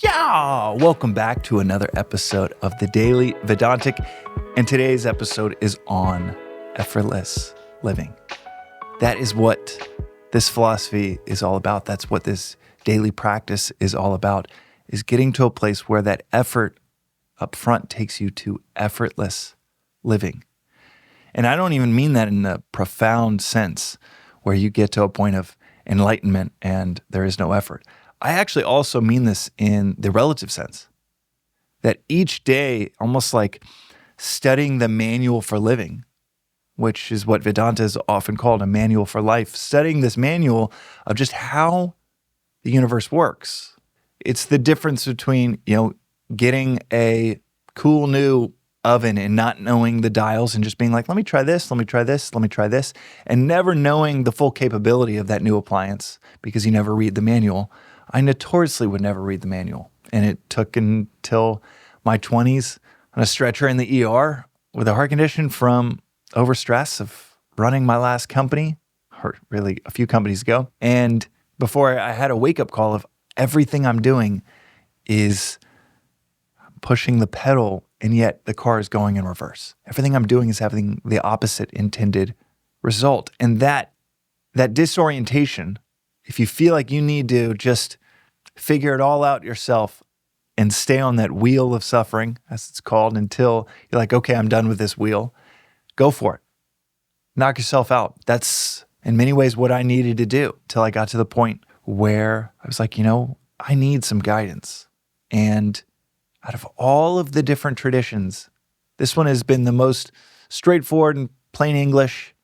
Yeah! Welcome back to another episode of the Daily Vedantic. And today's episode is on effortless living. That is what this philosophy is all about. That's what this daily practice is all about, is getting to a place where that effort up front takes you to effortless living. And I don't even mean that in the profound sense where you get to a point of enlightenment and there is no effort. I actually also mean this in the relative sense, that each day, almost like studying the manual for living, which is what Vedanta is often called, a manual for life, studying this manual of just how the universe works. It's the difference between, getting a cool new oven and not knowing the dials and just being like, let me try this, let me try this, let me try this, and never knowing the full capability of that new appliance because you never read the manual. I notoriously would never read the manual. And it took until my 20s on a stretcher in the ER with a heart condition from overstress of running my last company, or really a few companies ago. And before I had a wake-up call of everything I'm doing is pushing the pedal, and yet the car is going in reverse. Everything I'm doing is having the opposite intended result. And that disorientation, if you feel like you need to just figure it all out yourself and stay on that wheel of suffering, as it's called, until you're like, okay, I'm done with this wheel, go for it. Knock yourself out. That's in many ways what I needed to do till I got to the point where I was like, I need some guidance. And out of all of the different traditions, this one has been the most straightforward and plain English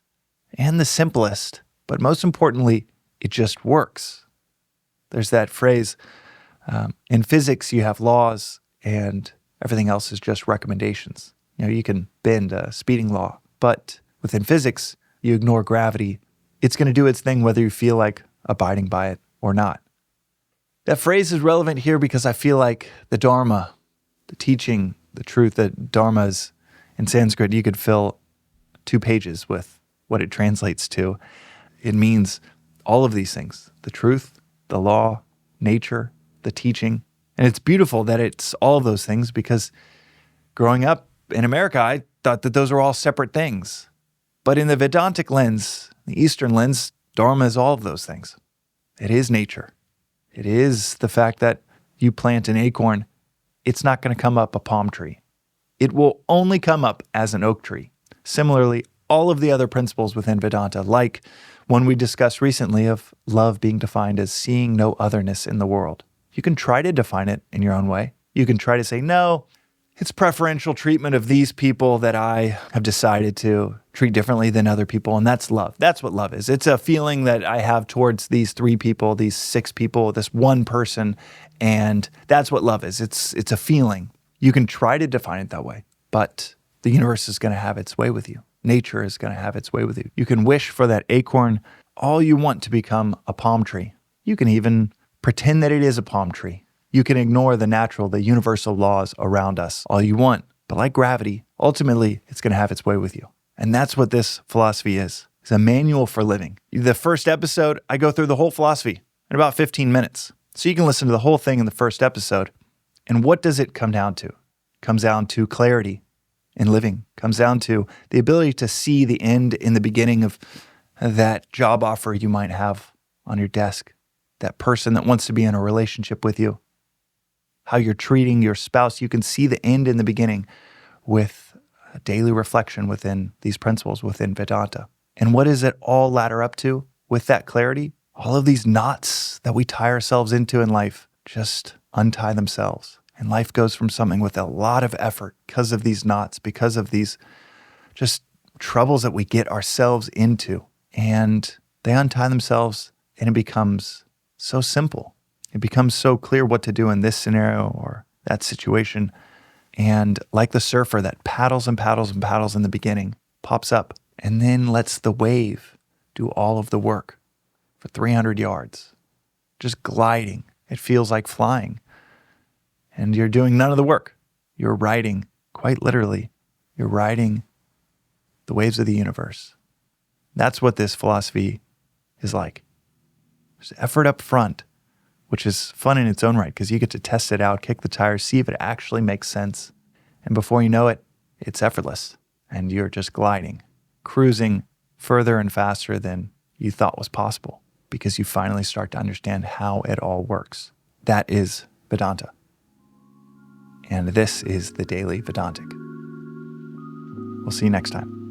and the simplest, but most importantly, it just works. There's that phrase, in physics, you have laws and everything else is just recommendations. You can bend a speeding law, but within physics, you ignore gravity. It's going to do its thing whether you feel like abiding by it or not. That phrase is relevant here because I feel like the dharma, the teaching, the truth that dharma is in Sanskrit, you could fill 2 pages with what it translates to. It means all of these things, the truth, the law, nature, the teaching. And it's beautiful that it's all of those things because growing up in America, I thought that those were all separate things. But in the Vedantic lens, the Eastern lens, dharma is all of those things. It is nature. It is the fact that you plant an acorn, it's not going to come up a palm tree. It will only come up as an oak tree. Similarly, all of the other principles within Vedanta, like one we discussed recently of love being defined as seeing no otherness in the world. You can try to define it in your own way. You can try to say, no, it's preferential treatment of these people that I have decided to treat differently than other people, and that's love. That's what love is. It's a feeling that I have towards these 3 people, these 6 people, this one person, and that's what love is. It's a feeling. You can try to define it that way, but the universe is going to have its way with you. Nature is going to have its way with you. You can wish for that acorn all you want to become a palm tree. You can even pretend that it is a palm tree. You can ignore the natural, the universal laws around us all you want. But like gravity, ultimately, it's going to have its way with you. And that's what this philosophy is. It's a manual for living. The first episode, I go through the whole philosophy in about 15 minutes. So you can listen to the whole thing in the first episode. And what does it come down to? It comes down to clarity in living. It comes down to the ability to see the end in the beginning of that job offer you might have on your desk, that person that wants to be in a relationship with you, how you're treating your spouse. You can see the end in the beginning with a daily reflection within these principles within Vedanta. And what does it all ladder up to with that clarity? All of these knots that we tie ourselves into in life just untie themselves. And life goes from something with a lot of effort because of these knots, because of these just troubles that we get ourselves into. And they untie themselves and it becomes so simple. It becomes so clear what to do in this scenario or that situation. And like the surfer that paddles and paddles and paddles in the beginning, pops up and then lets the wave do all of the work for 300 yards, just gliding. It feels like flying. And you're doing none of the work. You're riding, quite literally, you're riding the waves of the universe. That's what this philosophy is like. There's effort up front, which is fun in its own right because you get to test it out, kick the tires, see if it actually makes sense. And before you know it, it's effortless and you're just gliding, cruising further and faster than you thought was possible because you finally start to understand how it all works. That is Vedanta. And this is the Daily Vedantic. We'll see you next time.